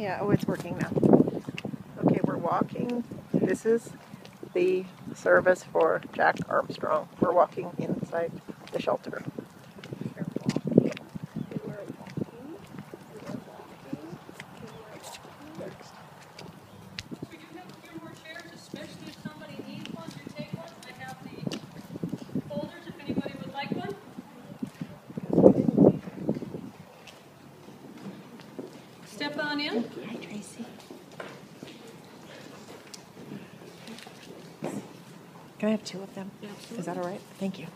Yeah, oh, it's working now. Okay, we're walking. This is the service for Jack Armstrong. We're walking inside the shelter. We do have a few more chairs, especially if somebody needs one to take one. I have the folders if anybody would like one. Step on in. Hi, Tracy. Can I have two of them? Absolutely. Is that all right? Thank you.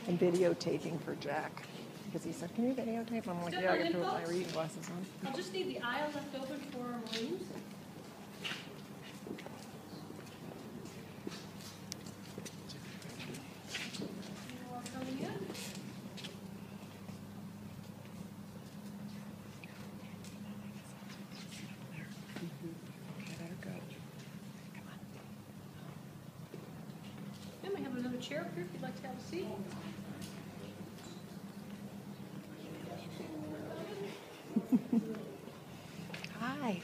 I'm videotaping for Jack because he said, "Can you videotape?" I'm like, "Yeah, I get to put my reading glasses on." I'll just leave the aisle left open for our Marines. You are coming in. Okay, there, good. Come on. And we have another chair up here if you'd like to have a seat. Hi.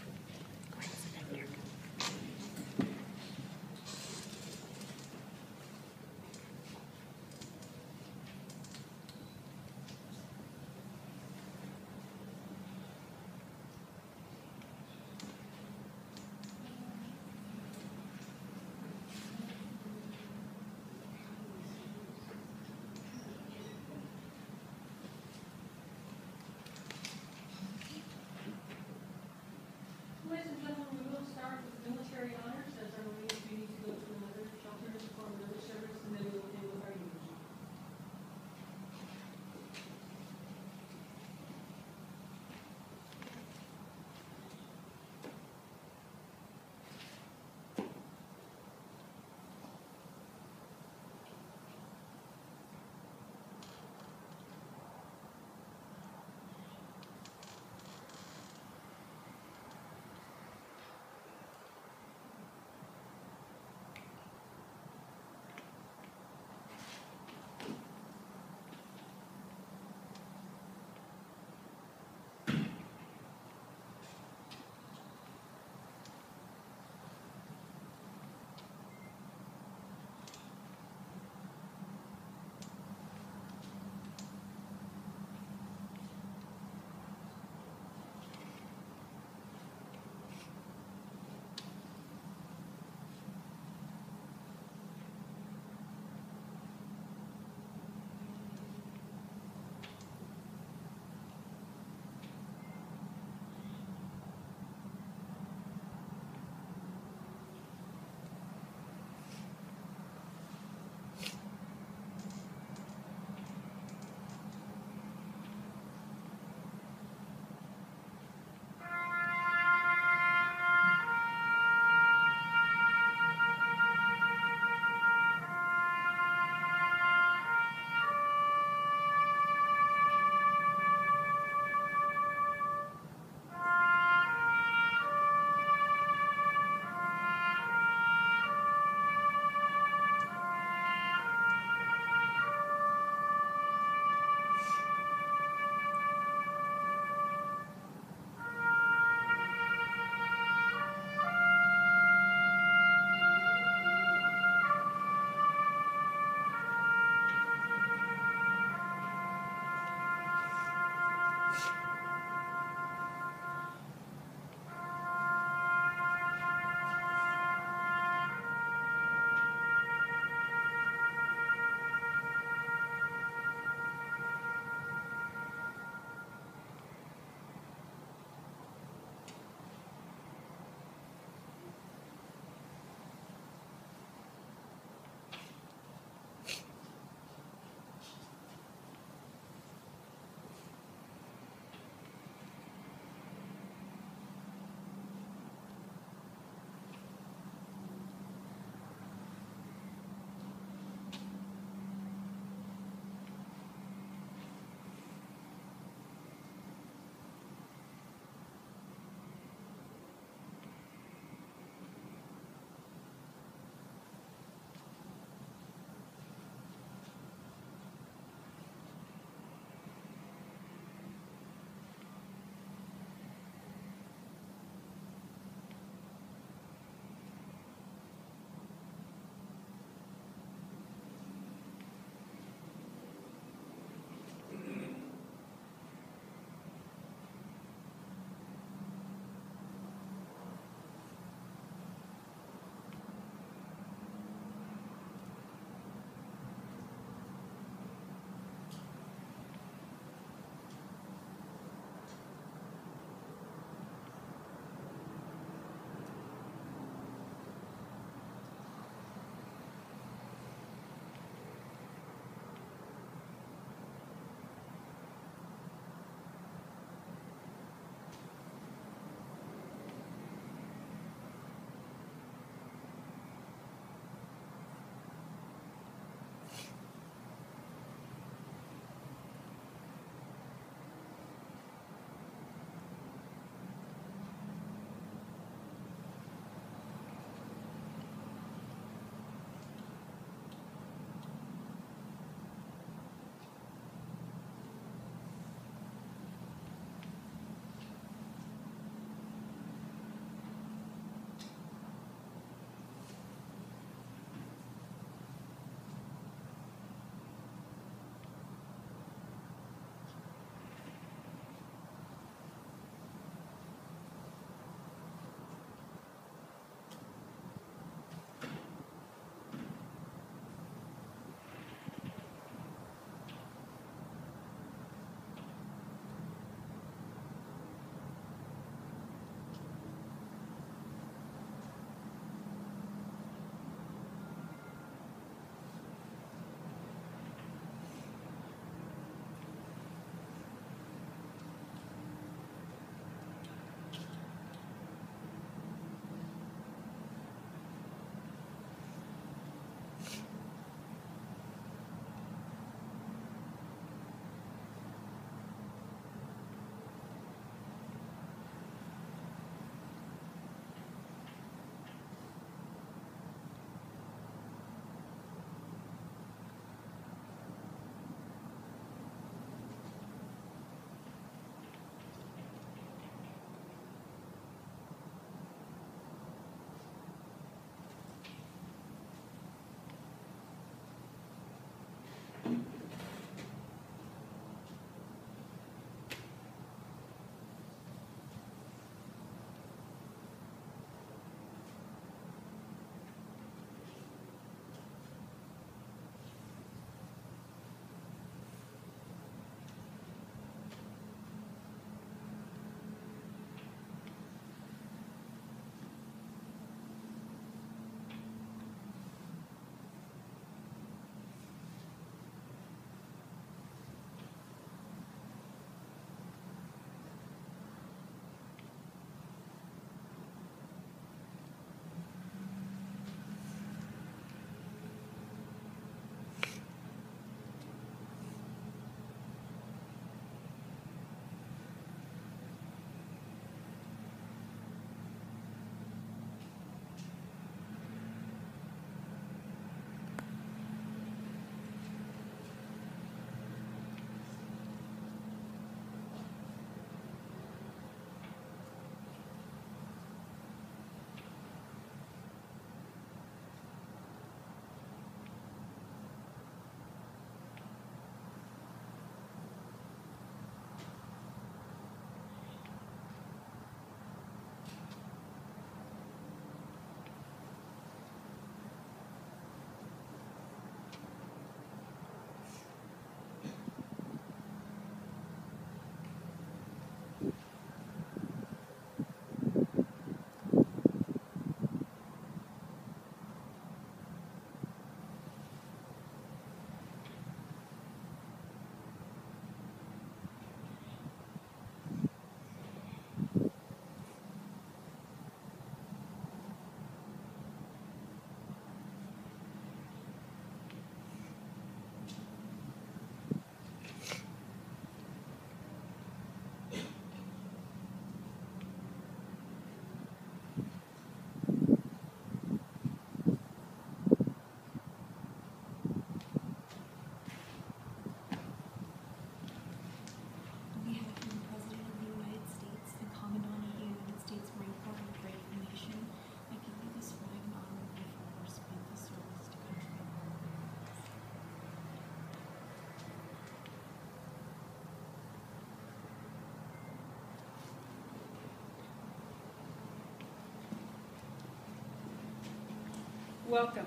Welcome,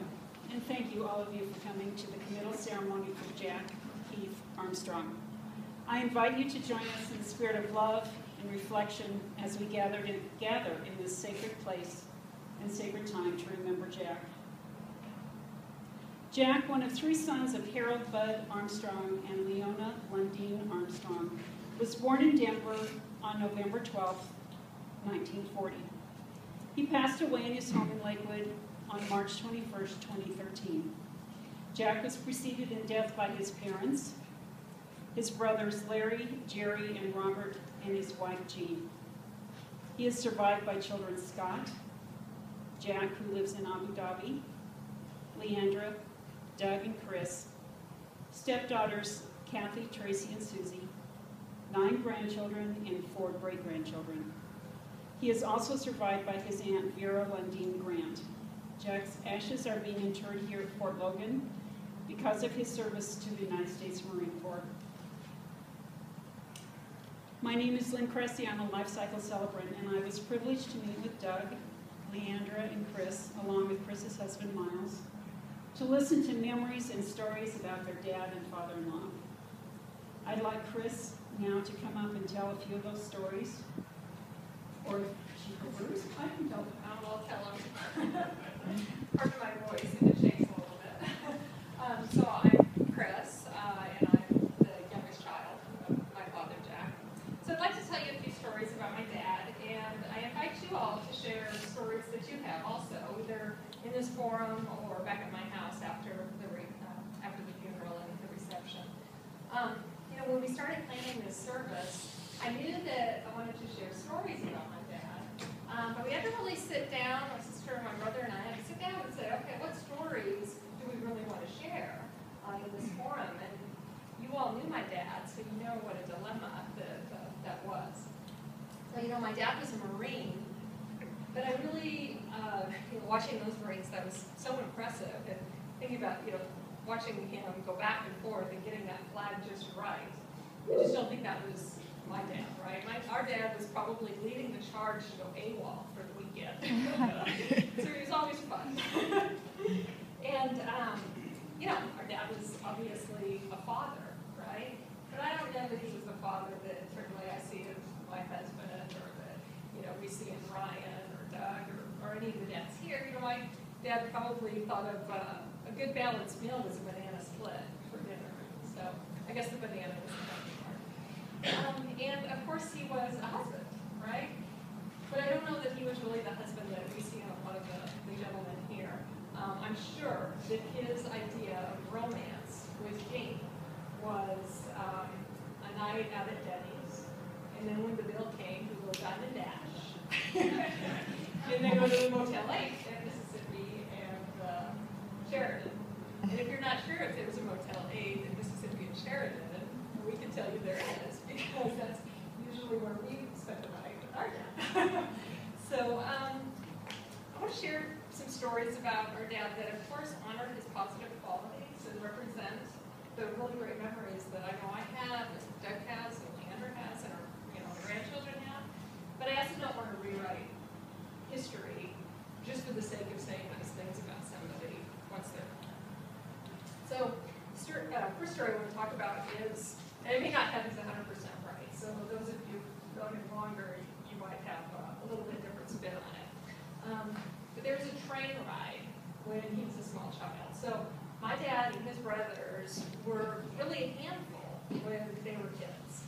and thank you, all of you, for coming to the committal ceremony for Jack Keith Armstrong. I invite you to join us in the spirit of love and reflection as we gather in this sacred place and sacred time to remember Jack. Jack, one of three sons of Harold Bud Armstrong and Leona Lundeen Armstrong, was born in Denver on November 12, 1940. He passed away in his home in Lakewood on March 21, 2013. Jack was preceded in death by his parents, his brothers Larry, Jerry, and Robert, and his wife Jean. He is survived by children Scott, Jack, who lives in Abu Dhabi, Leandra, Doug, and Chris, stepdaughters Kathy, Tracy, and Susie, 9 grandchildren, and 4 great-grandchildren. He is also survived by his aunt Vera Lundeen Grant. Jack's ashes are being interred here at Fort Logan because of his service to the United States Marine Corps. My name is Lynn Cressy. I'm a life cycle celebrant, and I was privileged to meet with Doug, Leandra, and Chris, along with Chris's husband Miles, to listen to memories and stories about their dad and father-in-law. I'd like Chris now to come up and tell a few of those stories, or if she prefers, I can tell them. I'll tell them. Pardon my voice, and it shakes a little bit. So I'm Chris, and I'm the youngest child of my father, Jack. So I'd like to tell you a few stories about my dad, and I invite you all to share stories that you have also, either in this forum or back at my house after the funeral and the reception. When we started planning this service, I knew that I wanted to share stories about my dad, but we had to really sit down, my sister and my brother and I had to sit down and say, okay, what stories do we really want to share in this forum? And you all knew my dad, so you know what a dilemma that was. So, my dad was a Marine, but I really, watching those Marines, that was so impressive, and thinking about, watching him go back and forth and getting that flag just right. I just don't think that was my dad, right? Our dad was probably leading the charge to go AWOL for the weekend. So he was always fun. And, our dad was obviously a father, right? But I don't know that he was the father that certainly I see as my husband, or that, we see in Ryan or Doug or any of the dads here. My dad probably thought of a good balanced meal was a banana split for dinner. So I guess the banana was the funny part. And of course he was a husband, right? But I don't know that he was really the husband that we see in a lot of the gentlemen here. I'm sure that his idea of romance with Jean was a night out at Denny's, and then when the bill came, we go Diamond Dash, and then go to the Motel 8 in Mississippi and Sheridan. And if you're not sure if there was a Motel 8 in Mississippi and Sheridan, we can tell you there is, because that's usually where we spend the night with our dad. So I want to share some stories about our dad that, of course, honor his positive qualities and represent the really great memories that I know I have, and Doug has, and Leandra has, and our grandchildren have. But I also don't want to rewrite history just for the sake of saying nice things about somebody once they're gone. So, first story I want to talk about is, and it may not have this 100% right, so those of you who've known him longer, you might have a little bit different spin on it. But there was a train ride when he was a small child. So my dad and his brothers were really a handful when they were kids.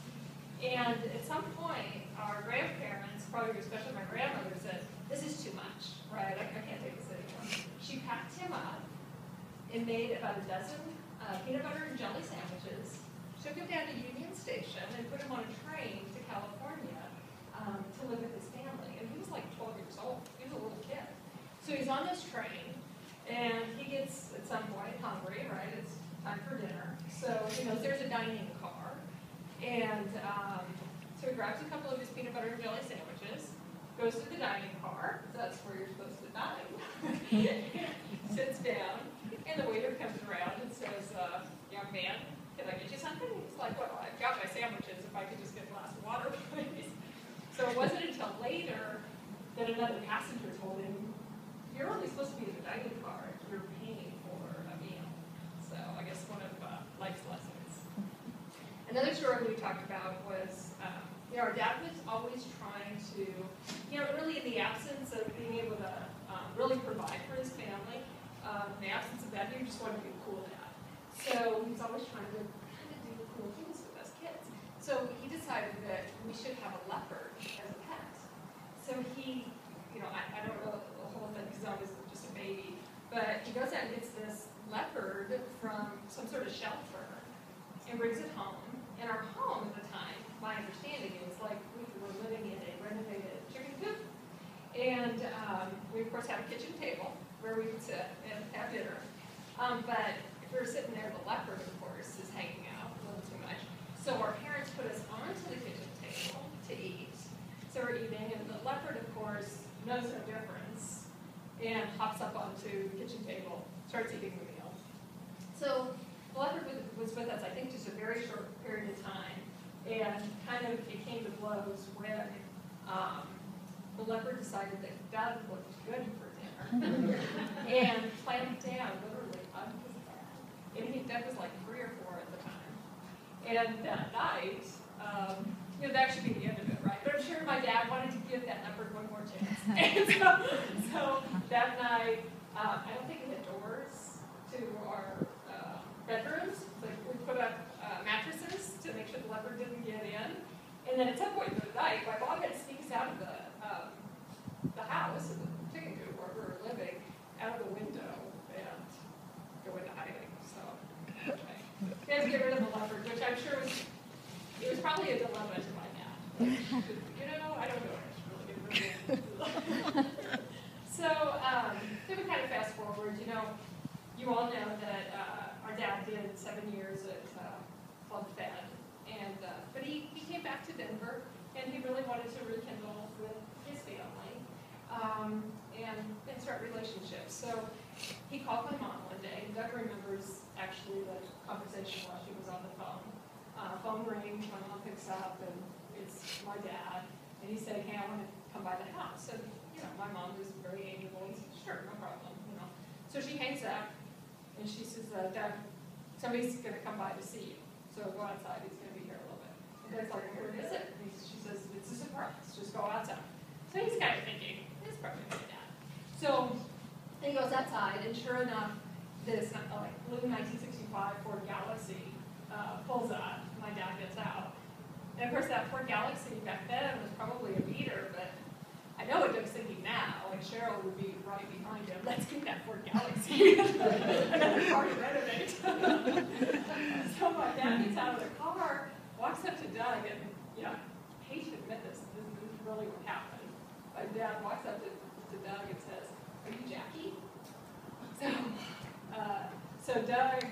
And at some point, our grandparents, probably especially my grandmother, said, this is too much, right? I can't take this anymore. She packed him up and made about a dozen peanut butter and jelly sandwiches, took him down to Union Station, and put him on a train to California to live with his family. And he was like 12 years old. He was a little kid. So he's on this train, and he gets, at some point, hungry, right? It's time for dinner. So he knows there's a dining car. And so he grabs a couple of his peanut butter and jelly sandwiches, goes to the dining car, that's where you're supposed to dine, sits down, and the waiter comes around and says, young man, can I get you something? He's like, well, I've got my sandwiches, if I could just get a glass of water, please. So it wasn't until later that another passenger told him, you're only supposed to be in the dining car, I guess one of life's lessons. Another story we talked about was, our dad was always trying to, really in the absence of being able to really provide for his family, in the absence of that, he just wanted to be a cool dad. So he was always trying to kind of do cool things with us kids. So he decided that we should have a leopard as a pet. So he, I don't know the whole thing because I was just a baby, but he goes out and gets this leopard from some sort of shelter and brings it home. And our home at the time, my understanding is like we were living in a renovated chicken coop. And we, of course, had a kitchen table where we would sit and have dinner. But if we were sitting there, the leopard, of course, is hanging out a little too much. So our parents put us onto the kitchen table to eat. So we're eating, and the leopard, of course, knows no difference and hops up onto the kitchen table, starts eating the meal. So the leopard was with us, I think, just a very short period of time. And kind of it came to blows when the leopard decided that Doug looked good for dinner and clamped down literally on his bed. And Doug was like 3 or 4 at the time. And that night, that should be the end of it, right? But I'm sure my dad wanted to give that leopard one more chance. And so that night, I don't think we had doors to our bedrooms. Like we put up mattresses to make sure the leopard didn't get in. And then at some point in the night, my mom had sneaks out of the house, in the chicken coop where we were living, out of the window and go into hiding. So anyway, we had to get rid of the leopard, which I'm sure was probably a dilemma to my dad. I don't know. I should really get rid of it. So then we kind of fast forward. You all know that our dad did 7 years at Club Fed, and but he came back to Denver, and he really wanted to rekindle with his family and start relationships. So he called my mom one day, and Doug remembers actually the conversation while she was on the phone. Phone rings, my mom picks up, and it's my dad, and he's saying, hey, I want to come by the house. So, my mom was very amiable, and said, sure, no problem, So she hangs up, and she says, Doug, somebody's going to come by to see you. So go outside, he's going to be here a little bit. And Doug's like, where is it? And she says, it's a surprise, just go outside. So he's kind of thinking, it's probably my dad. So he goes outside, and sure enough, this blue 1965 Ford Galaxy pulls up. My dad gets out. And of course, that Ford Galaxy back then was probably a beater, but I know what Doug's thinking now, and Cheryl would be right behind him. Let's get that Ford Galaxy. Another car to renovate. So my dad gets out of the car, walks up to Doug, and I hate to admit this is really what happened. My dad walks up to Doug and says, are you Jackie? So Doug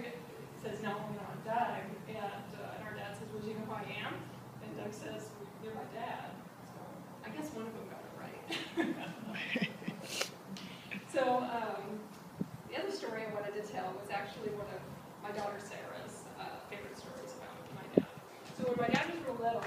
says, no, I'm not Doug. And our dad says, well, do you know who I am? And Doug says, you're my dad. So I guess one of them got it right. So the other story I wanted to tell was actually one of my daughter Sarah's favorite stories about my dad. So when my dad was real little,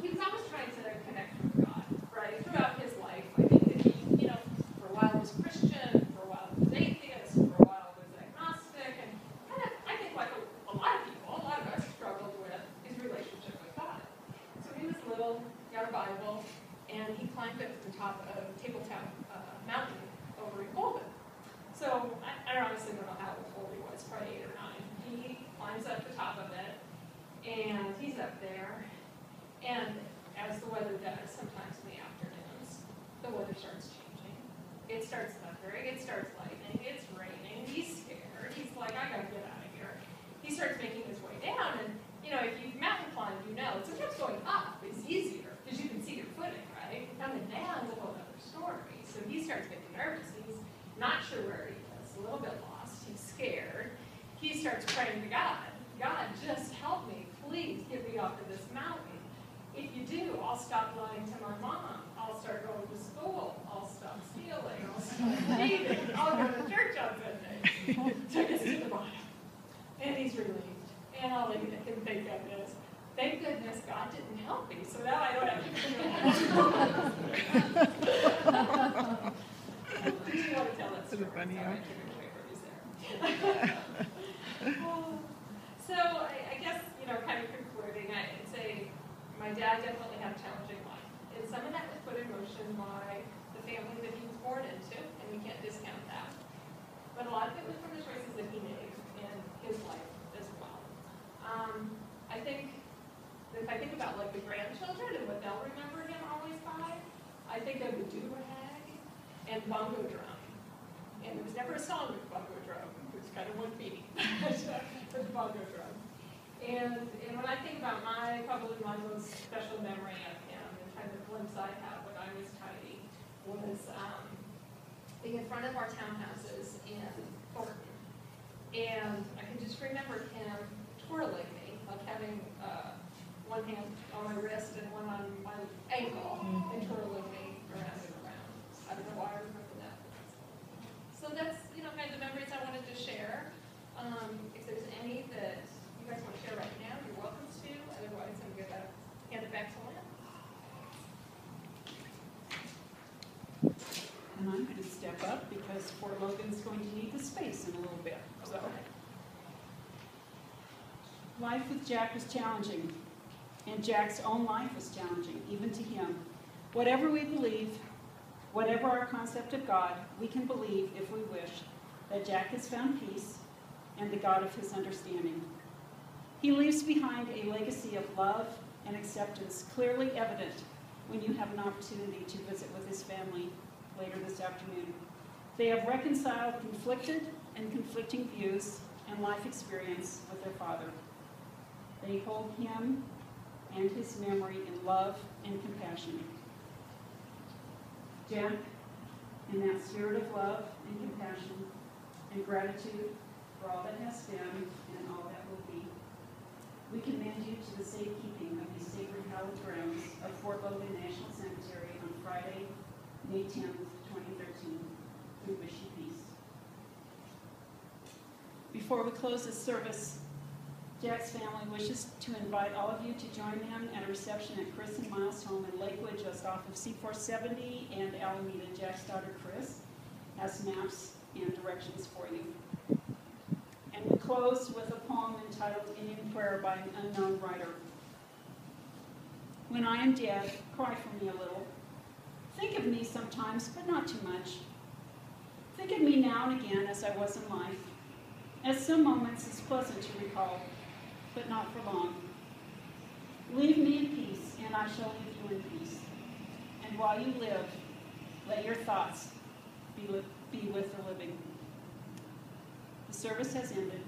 he was always trying to connect with God, right? Throughout his life, I think that he, for a while was Christian, for a while was atheist, for a while was agnostic, and kind of, I think like a lot of people, a lot of us struggled with his relationship with God. So he was little, got a Bible, and he climbed up to the top of Tabletop Mountain over in Golden. So I honestly don't know how old he was, probably 8 or 9. He climbs up the top of it, and he's up there, and as the weather does, sometimes in the afternoons, the weather starts changing. It starts thundering, it starts lightning, it's raining, he's scared, he's like, I gotta get out of here. He starts making his way down, and if you've mountain climbed, sometimes going up is easier, because you can see your footing, right? Coming down is a whole other story. So he starts getting nervous, he's not sure where he is, a little bit lost, he's scared. He starts praying to God, God, just help me, please get me off of this mountain. If you do, I'll stop lying to my mom. I'll start going to school. I'll stop stealing. I'll stop thieving. I'll go to church on Sunday. Took us to the bottom. And he's relieved. And all I can think of is, thank goodness God didn't help me, so now I don't have to feel bad. Did you want to tell that story? Funny, Sorry, I took it away from you there. My dad definitely had a challenging life. And some of that was put in motion by the family that he was born into, and we can't discount that. But a lot of it was from the choices that he made in his life as well. I think, if I think about like the grandchildren and what they'll remember him always by, I think of the do-rag and bongo drum. And there was never a song with bongo drum. It was kind of one beat for the bongo drum. And when I think about probably my most special memory of him, and kind of glimpse I have when I was tiny, was being in front of our townhouses in Thornton. And I can just remember him twirling me, like having one hand on my wrist and one on my ankle, and twirling me around and around. I don't know why I remember that. So that's, kind of the memories I wanted to share. If there's any that you guys want to share right now, you're welcome to. Otherwise, I'm going to hand it back to Lynn. And I'm going to step up because Fort Logan's going to need the space in a little bit. So, life with Jack was challenging, and Jack's own life was challenging, even to him. Whatever we believe, whatever our concept of God, we can believe, if we wish, that Jack has found peace and the God of his understanding. He leaves behind a legacy of love and acceptance, clearly evident when you have an opportunity to visit with his family later this afternoon. They have reconciled conflicted and conflicting views and life experience with their father. They hold him and his memory in love and compassion. Jack, in that spirit of love and compassion and gratitude for all that has been and all that will be, we commend you to the safekeeping of these sacred hallowed grounds of Fort Logan National Cemetery on Friday, May 10th, 2013. We wish you peace. Before we close this service, Jack's family wishes to invite all of you to join them at a reception at Chris and Miles' home in Lakewood, just off of C470 and Alameda. Jack's daughter, Chris, has maps and directions for you. And we close with a poem entitled Indian Prayer by an unknown writer. When I am dead, cry for me a little. Think of me sometimes, but not too much. Think of me now and again as I was in life. At some moments it's pleasant to recall, but not for long. Leave me in peace, and I shall leave you in peace. And while you live, let your thoughts be with the living. The service has ended.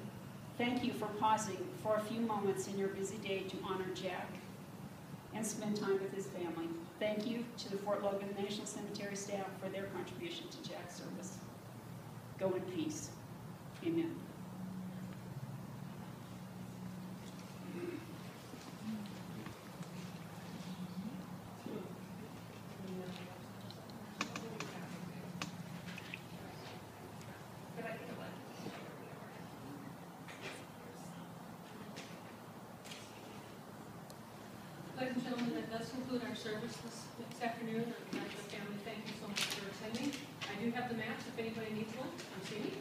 Thank you for pausing for a few moments in your busy day to honor Jack and spend time with his family. Thank you to the Fort Logan National Cemetery staff for their contribution to Jack's service. Go in peace. Amen. Ladies and gentlemen, that does conclude our service this afternoon. On behalf of the family, thank you so much for attending. I do have the maps if anybody needs one. I'm Jeannie.